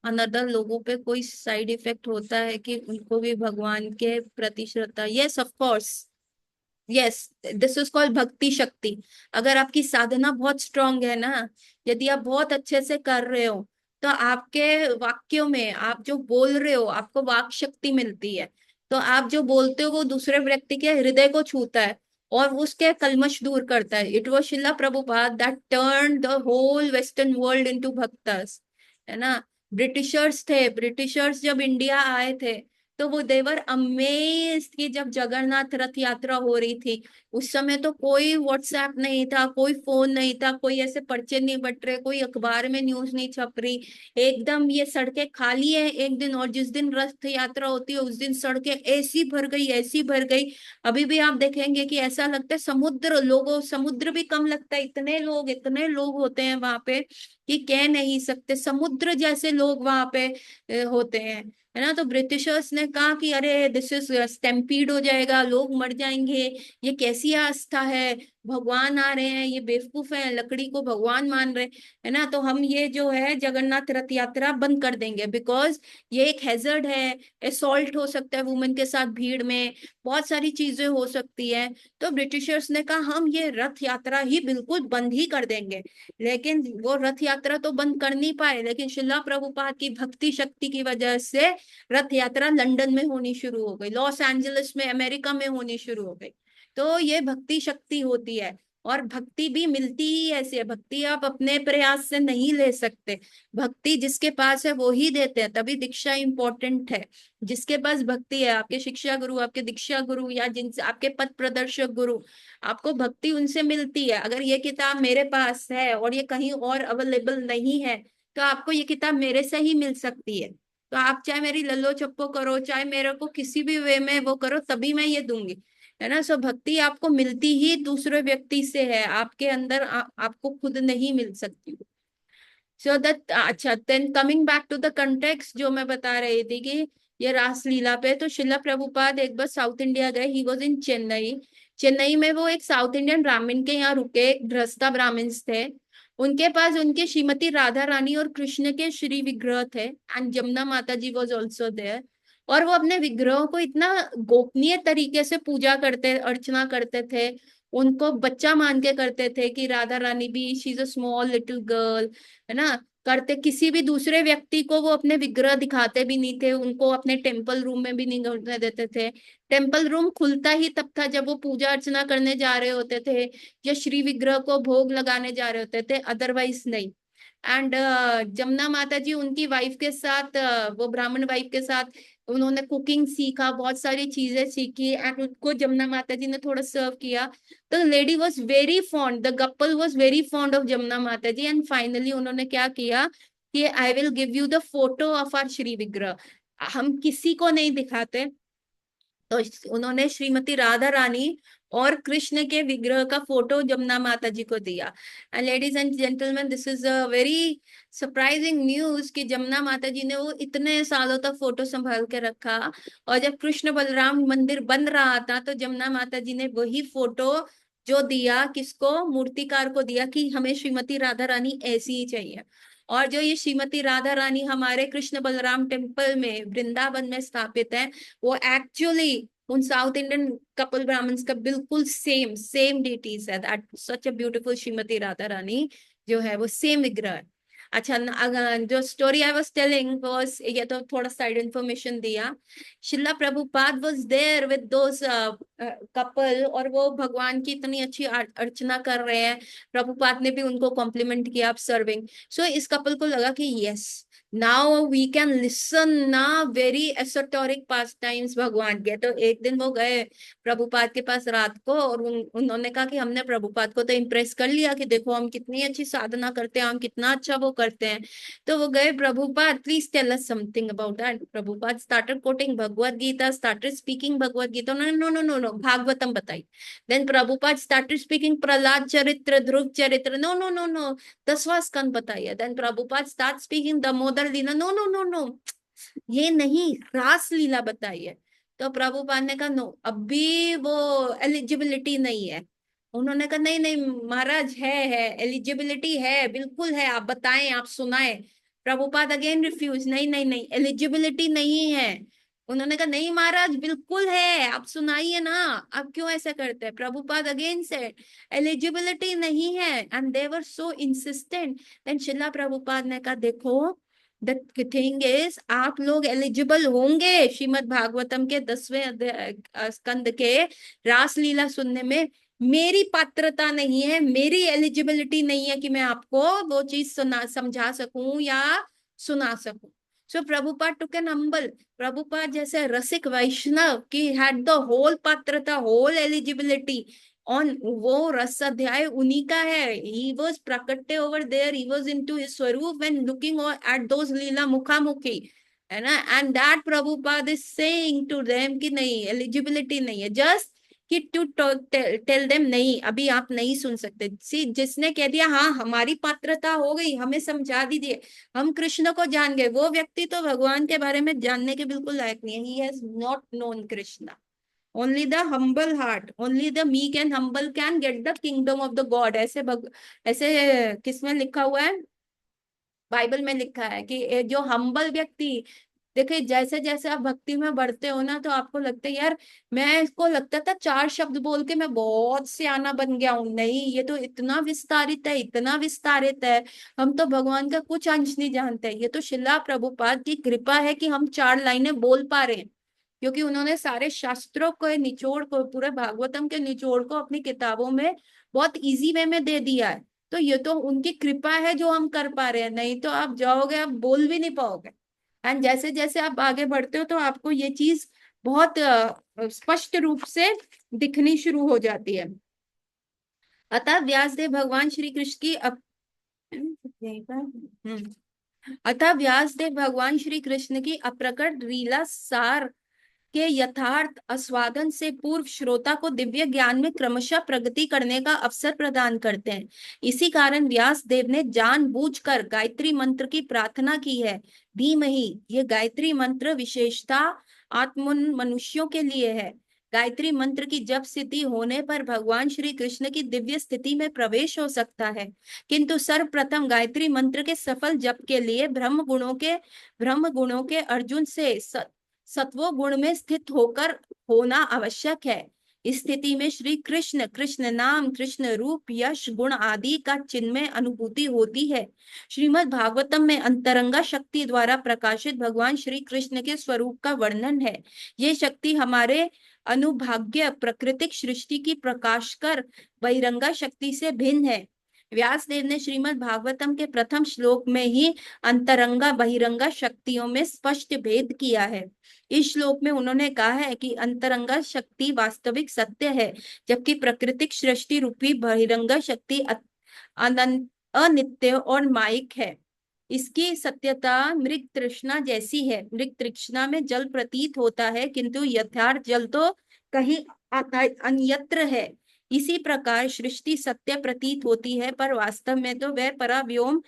अनदर लोगों पे कोई साइड इफेक्ट होता है कि उनको भी भगवान के प्रति श्रद्धा? Yes, of course. Yes, this is called bhakti shakti. अगर आपकी साधना बहुत स्ट्रांग है ना, यदि आप बहुत अच्छे से कर रहे हो, तो आपके वाक्यों में, आप जो बोल रहे हो, आपको वाक शक्ति मिलती है। तो आप जो बोलते हो वो दूसरे व्यक्ति के हृदय को छूता है और उसके कल्मश दूर करता है। It was Srila Prabhupada that turn the whole western world into bhaktas, है ना। ब्रिटिशर्स थे, ब्रिटिशर्स जब इंडिया आए थे, तो वो देवर अमेज्ड कि जब जगन्नाथ रथ यात्रा हो रही थी, उस समय तो कोई व्हाट्सएप नहीं था, कोई फोन नहीं था, कोई ऐसे पर्चे नहीं बट रहे, कोई अखबार में न्यूज नहीं छप रही, एकदम ये सड़कें खाली है एक दिन। और जिस दिन रथ यात्रा होती है उस दिन सड़कें ऐसी भर गई, ऐसी भर गई। अभी भी आप देखेंगे कि ऐसा लगता है समुद्र, लोगों समुद्र भी कम लगता है, इतने लोग होते हैं वहां पे कि कह नहीं सकते, समुद्र जैसे लोग वहां पे होते हैं, है ना। तो ब्रिटिशर्स ने कहा कि अरे दिस इज स्टैम्पीड हो जाएगा, लोग मर जाएंगे, ये कैसी आस्था है, भगवान आ रहे हैं, ये बेवकूफ है, लकड़ी को भगवान मान रहे, है ना। तो हम ये जो है जगन्नाथ रथ यात्रा बंद कर देंगे, बिकॉज ये एक हैजर्ड है, असॉल्ट हो सकता है वुमेन के साथ भीड़ में, बहुत सारी चीजें हो सकती है। तो ब्रिटिशर्स ने कहा हम ये रथ यात्रा ही बिल्कुल बंद ही कर देंगे। लेकिन वो रथ यात्रा तो बंद कर नहीं पाए, लेकिन शिला प्रभुपाद की भक्ति शक्ति की वजह से रथ यात्रा लंदन में होनी शुरू हो गई, लॉस एंजलिस में, अमेरिका में होनी शुरू हो गई। तो ये भक्ति शक्ति होती है। और भक्ति भी मिलती ही ऐसी है, भक्ति आप अपने प्रयास से नहीं ले सकते, भक्ति जिसके पास है वो ही देते हैं, तभी दीक्षा इंपॉर्टेंट है। जिसके पास भक्ति है, आपके शिक्षा गुरु, आपके दीक्षा गुरु, या जिनसे आपके पथ प्रदर्शक गुरु, आपको भक्ति उनसे मिलती है। अगर ये किताब मेरे पास है और ये कहीं और अवेलेबल नहीं है, तो आपको ये किताब मेरे से ही मिल सकती है। तो आप चाहे मेरी लल्लो चप्पो करो, चाहे मेरे को किसी भी वे में वो करो, तभी मैं ये दूंगी, है ना। सो भक्ति आपको मिलती ही दूसरे व्यक्ति से है, आपके अंदर आपको खुद नहीं मिल सकती। सो दैट, अच्छा, then coming back to the context जो मैं बता रही थी कि ये रासलीला पे, तो शिला प्रभुपाद एक बार साउथ इंडिया गए, ही वॉज इन चेन्नई। चेन्नई में वो एक साउथ इंडियन ब्राह्मण के यहाँ रुके, एक गृहस्था ब्राह्मण्स थे। उनके पास उनके श्रीमती राधा रानी और कृष्ण के श्री विग्रह थे, and Jamuna Mata ji was also there. और वो अपने विग्रहों को इतना गोपनीय तरीके से पूजा करते, अर्चना करते थे, उनको बच्चा मान के करते थे कि राधा रानी भी, she is a small little girl, है ना। करते, किसी भी दूसरे व्यक्ति को वो अपने विग्रह दिखाते भी नहीं थे, उनको अपने टेम्पल रूम में भी नहीं घुसने देते थे। टेम्पल रूम खुलता ही तब था जब वो पूजा अर्चना करने जा रहे होते थे या श्री विग्रह को भोग लगाने जा रहे होते थे, अदरवाइज नहीं। एंड जमुना माता जी उनकी वाइफ के साथ, वो ब्राह्मण वाइफ के साथ उन्होंने कुकिंग सीखा, बहुत सारी चीजें सीखी, एंड उनको जमुना माता जी ने थोड़ा सर्व किया। तो lady was very fond, the couple was very fond of Jamuna Mata ji, and finally उन्होंने क्या किया कि I will give you the photo of our Shri Vigraha, हम किसी को नहीं दिखाते। तो उन्होंने श्रीमती राधा रानी और कृष्ण के विग्रह का फोटो जमुना माता जी को दिया। And ladies and gentleman, this is a very surprising news कि जमुना माता जी ने वो इतने सालों तक फोटो संभाल के रखा, और जब कृष्ण बलराम मंदिर बन रहा था तो जमुना माता जी ने वही फोटो जो दिया, किसको, मूर्तिकार को दिया, कि हमें श्रीमती राधा रानी ऐसी ही चाहिए। और जो ये श्रीमती राधा रानी हमारे कृष्ण बलराम टेम्पल में वृंदावन में स्थापित है, वो एक्चुअली उन साउथ इंडियन कपल ब्राह्मण्स का बिल्कुल सेम सेम डिटीज है, that such a beautiful Shrimati Radha Rani जो है वो सेम विग्रह है। अच्छा, अगर जो story I was telling was, ये तो थोड़ा साइड इंफॉर्मेशन दिया, Srila Prabhupada was there with those couple, और वो भगवान की इतनी अच्छी अर्चना कर रहे हैं, प्रभुपाद ने भी उनको कॉम्प्लीमेंट किया ऑब्सर्विंग। सो इस कपल को लगा कि yes, now we can listen ना वेरी एसोटोरिक पास टाइम्स भगवान के। तो एक दिन वो गए प्रभुपाद के पास रात को, और उन्होंने कहा कि हमने प्रभुपाद को तो इम्प्रेस कर लिया कि देखो हम कितनी अच्छी साधना करते हैं, हम कितना अच्छा वो करते हैं। तो वो गए, Prabhupada please tell us something about that. Prabhupada started quoting Bhagavad Gita, started speaking Bhagavad Gita. No no no no, Bhagavatam बताई। Then Prabhupada started speaking Prahlad charitra, Dhruv charitra. No no no no, 10वां स्कंद बताइए। Then Prabhupada start speaking Damodar lila. No no no no, ये नहीं, रास लीला बताइए। तो प्रभुपाद ने कहा नो, अभी वो एलिजिबिलिटी नहीं है। उन्होंने कहा नहीं नहीं महाराज, है एलिजिबिलिटी है, बिल्कुल है, आप बताएं, आप सुनाएं। प्रभुपाद अगेन रिफ्यूज, नहीं नहीं नहीं, एलिजिबिलिटी नहीं है। उन्होंने कहा नहीं महाराज, बिल्कुल है, आप सुनाइए ना, आप क्यों ऐसा करते हैं। प्रभुपाद अगेन से एलिजिबिलिटी नहीं है, and they were so insistent. Then Shila Prabhupada ने कहा देखो, द थिंग इज, आप लोग एलिजिबल होंगे श्रीमद् भागवतम के 10वें स्कंद के रास लीला सुनने में। मेरी पात्रता नहीं है, मेरी एलिजिबिलिटी नहीं है कि मैं आपको वो चीज सुना समझा सकूं या सुना सकूं। So Prabhupada took an humble, Prabhupada जैसे रसिक वैष्णव की हैड द होल पात्रता, होल एलिजिबिलिटी ऑन, वो रस अध्याय उन्हीं का है। ही वॉज प्रकटे over there, he was into his svarupa when looking at those lila मुखामुखी, है ना। And that Prabhupada is saying to them कि नहीं, एलिजिबिलिटी नहीं है, जस्ट कि टू टेल देम नहीं, अभी आप नहीं सुन सकते। सी, जिसने कह दिया हाँ हमारी पात्रता हो गई, हमें समझा दीजिए, हम कृष्ण को जान गए, वो व्यक्ति तो भगवान के बारे में जानने के बिल्कुल लायक नहीं है। He has not known Krishna. Only the humble heart, only the meek and humble can get the kingdom of the God. ऐसे किसमें लिखा हुआ है, बाइबल में लिखा है कि जो हम्बल व्यक्ति, देखिए जैसे जैसे आप भक्ति में बढ़ते हो ना, तो आपको लगता है यार, मैं इसको लगता था 4 शब्द बोल के मैं बहुत सियाना बन गया हूं, नहीं ये तो इतना विस्तारित है, इतना विस्तारित है, हम तो भगवान का कुछ अंश नहीं जानते। ये तो शिला प्रभुपाद की कृपा है कि हम 4 लाइनें बोल पा रहे हैं, क्योंकि उन्होंने सारे शास्त्रों को निचोड़ को, पूरे भागवतम के निचोड़ को अपनी किताबों में बहुत इजी वे में दे दिया है। तो ये तो उनकी कृपा है जो हम कर पा रहे हैं, नहीं तो आप जाओगे, आप बोल भी नहीं पाओगे। एंड जैसे जैसे आप आगे बढ़ते हो तो आपको ये चीज बहुत स्पष्ट रूप से दिखनी शुरू हो जाती है। अतः व्यासदेव भगवान श्री कृष्ण की अतः व्यासदेव भगवान श्री कृष्ण की अप्रकट लीला सार के यथार्थ आस्वादन से पूर्व श्रोता को दिव्य ज्ञान में क्रमशः प्रगति करने का अवसर प्रदान करते हैं। इसी कारण व्यास देव ने जानबूझकर गायत्री मंत्र की प्रार्थना की है। धीमहि, ये गायत्री मंत्र विशेषता आत्मन मनुष्यों के लिए है। गायत्री मंत्र की जप स्थिति होने पर भगवान श्री कृष्ण की दिव्य स्थिति में प्रवेश हो सकता है, किंतु सर्वप्रथम गायत्री मंत्र के सफल जप के लिए ब्रह्म गुणों के अर्जुन से सत्वो गुण में स्थित होकर होना आवश्यक है। इस स्थिति में श्री कृष्ण, कृष्ण नाम, कृष्ण रूप, यश, गुण आदि का चिन्मय अनुभूति होती है। श्रीमद् भागवतम में अंतरंगा शक्ति द्वारा प्रकाशित भगवान श्री कृष्ण के स्वरूप का वर्णन है। ये शक्ति हमारे अनुभाग्य प्राकृतिक सृष्टि की प्रकाश कर बहिरंगा शक्ति से भिन्न है। व्यास देव ने श्रीमद् भागवतम के प्रथम श्लोक में ही अंतरंगा बहिरंगा शक्तियों में स्पष्ट भेद किया है। इस श्लोक में उन्होंने कहा है कि अंतरंगा शक्ति वास्तविक सत्य है, जबकि प्राकृतिक सृष्टि रूपी बहिरंगा शक्ति अनंत, अनित्य और मायिक है। इसकी सत्यता मृग तृष्णा जैसी है। मृग तृष्णा में जल प्रतीत होता है, किंतु यथार्थ जल तो कहीं अन्यत्र है। इसी प्रकार सृष्टि सत्य प्रतीत होती है, पर वास्तव में तो वह पराव्योम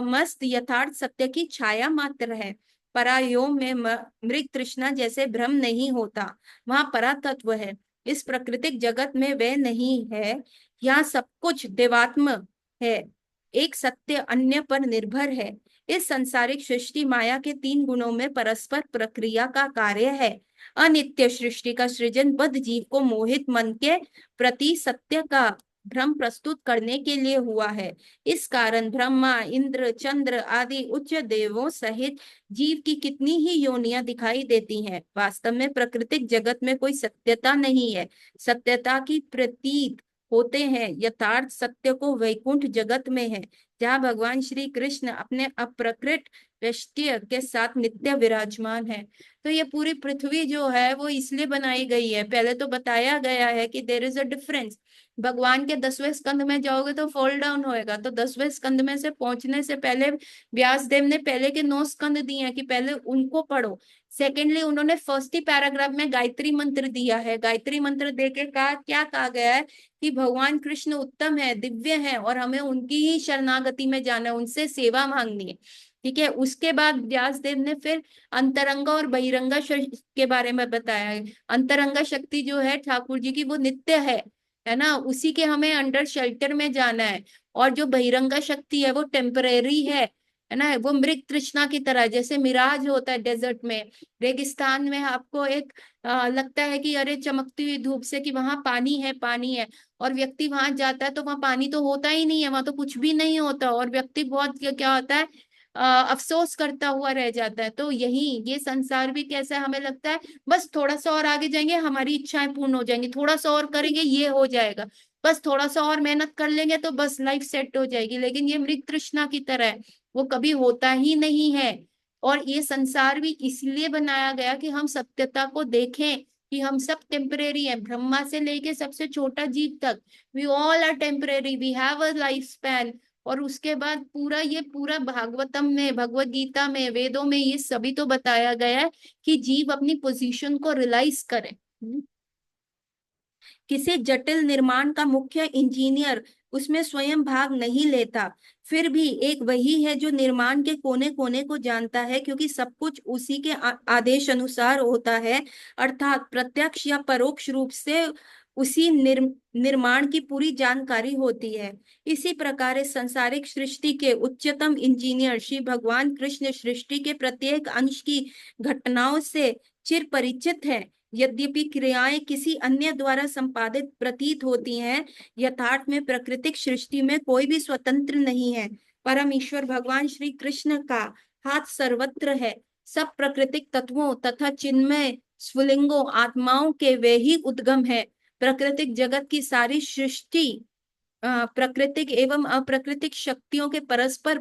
मस्त यथार्थ सत्य की छाया मात्र है। परायोम में मृग तृष्णा जैसे भ्रम नहीं होता, वहां परा तत्व है। इस प्राकृतिक जगत में वह नहीं है। यहाँ सब कुछ देवात्म है, एक सत्य अन्य पर निर्भर है। इस संसारिक सृष्टि माया के 3 गुणों में परस्पर प्रक्रिया का कार्य है। अनित्य सृष्टि का सृजन बद्ध जीव को मोहित मन के प्रति सत्य का भ्रम प्रस्तुत करने के लिए हुआ है। इस कारण ब्रह्मा, इंद्र, चंद्र आदि उच्च देवों सहित जीव की कितनी ही योनियां दिखाई देती हैं। वास्तव में प्राकृतिक जगत में कोई सत्यता नहीं है। सत्यता की प्रतीत होते हैं। यथार्थ सत्य को वैकुंठ जगत में है, जहाँ भगवान श्री कृष्ण अपने अप्रकृत वैशिष्ट्य के साथ नित्य विराजमान है। तो ये पूरी पृथ्वी जो है वो इसलिए बनाई गई है। पहले तो बताया गया है कि देर इज अ डिफरेंस। भगवान के 10वें स्कंद में जाओगे तो फॉल डाउन होएगा, तो 10वें स्कंद में से पहुंचने से पहले व्यास देव ने पहले के 9 स्कंद दिए हैं कि पहले उनको पढ़ो। सेकेंडली उन्होंने फर्स्ट ही पैराग्राफ में गायत्री मंत्र दिया है। गायत्री मंत्र देके कहा, क्या कहा गया है कि भगवान कृष्ण उत्तम है, दिव्य है, और हमें उनकी ही शरणागति में जाना है, उनसे सेवा मांगनी है। ठीक है। उसके बाद व्यासदेव ने फिर अंतरंगा और बहिरंगा के बारे में बताया है। अंतरंगा शक्ति जो है ठाकुर जी की, वो नित्य है ना, उसी के हमें अंडर शेल्टर में जाना है। और जो बहिरंगा शक्ति है वो टेम्परेरी है ना, वो मृग तृष्णा की तरह, जैसे मिराज होता है डेजर्ट में, रेगिस्तान में आपको एक लगता है कि अरे चमकती हुई धूप से कि वहां पानी है, पानी है, और व्यक्ति वहां जाता है तो वहां पानी तो होता ही नहीं है, वहां तो कुछ भी नहीं होता, और व्यक्ति बहुत क्या होता है, अफसोस करता हुआ रह जाता है। तो यही ये संसार भी कैसा है, हमें लगता है बस थोड़ा सा और आगे जाएंगे हमारी इच्छाएं पूर्ण हो जाएंगी, थोड़ा सा और करेंगे ये हो जाएगा, बस थोड़ा सा और मेहनत कर लेंगे तो बस लाइफ सेट हो जाएगी। लेकिन ये मृग तृष्णा की तरह है, वो कभी होता ही नहीं है। और ये संसार भी इसलिए बनाया गया कि हम सत्यता को देखें कि हम सब टेम्परेरी हैं, ब्रह्मा से लेके सबसे छोटा जीव तक, we all are temporary, we have a life span. और उसके बाद पूरा भागवतम में, भगवत गीता में, वेदों में ये सभी तो बताया गया है कि जीव अपनी पोजीशन को रियलाइज करे। किसी जटिल निर्माण का मुख्य इंजीनियर उसमें स्वयं भाग नहीं लेता, फिर भी एक वही है जो निर्माण के कोने कोने को जानता है, क्योंकि सब कुछ उसी के आदेश अनुसार होता है, अर्थात प्रत्यक्ष या परोक्ष रूप से उसी निर्माण की पूरी जानकारी होती है। इसी प्रकार इस सांसारिक सृष्टि के उच्चतम इंजीनियर श्री भगवान कृष्ण सृष्टि के प्रत्येक अंश की घटनाओं से चिर परिचित है। यद्यपि क्रियाएं किसी अन्य द्वारा संपादित प्रतीत होती हैं, यथार्थ में प्राकृतिक सृष्टि में कोई भी स्वतंत्र नहीं है। परम ईश्वर भगवान श्री कृष्ण का हाथ सर्वत्र है। सब प्राकृतिक तत्वों तथा चिन्मय स्फुलिंगों आत्माओं के वे ही उद्गम है। प्राकृतिक जगत की सारी सृष्टि प्राकृतिक एवं अप्राकृतिक शक्तियों के परस्पर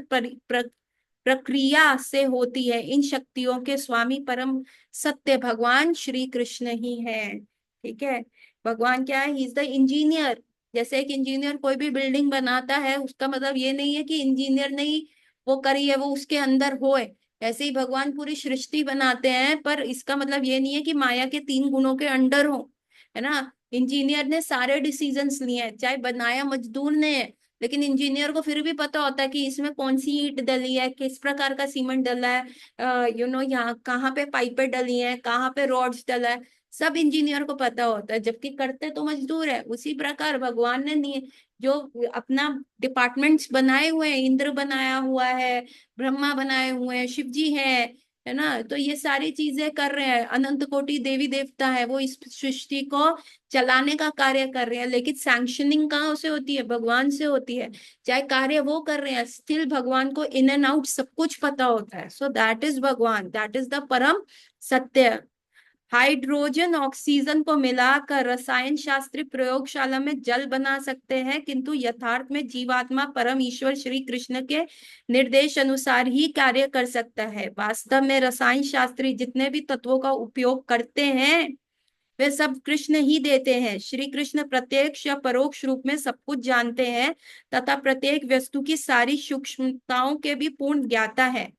प्रक्रिया से होती है। इन शक्तियों के स्वामी परम सत्य भगवान श्री कृष्ण ही है। ठीक है। भगवान क्या है, ही इज द इंजीनियर। जैसे एक इंजीनियर कोई भी बिल्डिंग बनाता है, उसका मतलब ये नहीं है कि इंजीनियर ने ही वो करी है, वो उसके अंदर होए। ऐसे ही भगवान पूरी सृष्टि बनाते हैं, पर इसका मतलब ये नहीं है कि माया के 3 गुणों के अंडर हो, है ना। इंजीनियर ने सारे डिसीजंस लिए हैं, चाहे बनाया मजदूर ने है, लेकिन इंजीनियर को फिर भी पता होता है कि इसमें कौन सी ईंट डली है, किस प्रकार का सीमेंट डला है, यहाँ कहाँ पे पाइपें डली हैं, कहाँ पे रॉड्स डला है, सब इंजीनियर को पता होता है, जबकि करते तो मजदूर है। उसी प्रकार भगवान ने नहीं जो अपना डिपार्टमेंट्स बनाए हुए हैं, इंद्र बनाया हुआ है, ब्रह्मा बनाए हुए हैं, शिव जी है ना, तो ये सारी चीजें कर रहे हैं, अनंत कोटि देवी देवता है, वो इस सृष्टि को चलाने का कार्य कर रहे हैं। लेकिन सैंक्शनिंग कहाँ से होती है, भगवान से होती है। चाहे कार्य वो कर रहे हैं, स्टिल भगवान को इन एंड आउट सब कुछ पता होता है। सो दैट इज भगवान, दैट इज द परम सत्य। हाइड्रोजन ऑक्सीजन को मिलाकर रसायन शास्त्री प्रयोगशाला में जल बना सकते हैं, किंतु यथार्थ में जीवात्मा परम ईश्वर श्री कृष्ण के निर्देश अनुसार ही कार्य कर सकता है। वास्तव में रसायन शास्त्री जितने भी तत्वों का उपयोग करते हैं वे सब कृष्ण ही देते हैं। श्री कृष्ण प्रत्यक्ष या परोक्ष रूप में सब कुछ जानते हैं तथा प्रत्येक वस्तु की सारी सूक्ष्मताओं के भी पूर्ण ज्ञाता है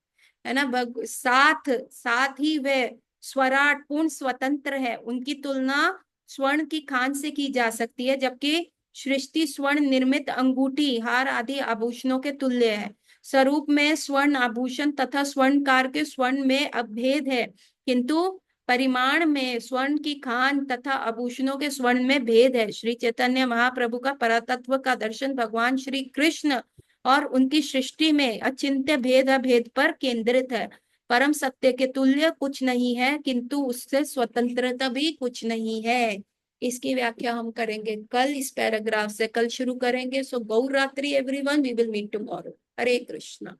ना। साथ साथ ही वे स्वराट पूर्ण स्वतंत्र है। उनकी तुलना स्वर्ण की खान से की जा सकती है, जबकि सृष्टि स्वर्ण निर्मित अंगूठी हार आदि आभूषणों के तुल्य है। स्वरूप में स्वर्ण आभूषण तथा स्वर्णकार के स्वर्ण में अभेद है, किंतु परिमाण में स्वर्ण की खान तथा आभूषणों के स्वर्ण में भेद है। श्री चैतन्य महाप्रभु का परतत्व का दर्शन भगवान श्री कृष्ण और उनकी सृष्टि में अचिंत्य भेद अभेद पर केंद्रित है। परम सत्य के तुल्य कुछ नहीं है, किंतु उससे स्वतंत्रता भी कुछ नहीं है। इसकी व्याख्या हम करेंगे कल, इस पैराग्राफ से कल शुरू करेंगे। सो गौर रात्रि everyone, we will meet tomorrow. Hare Krishna.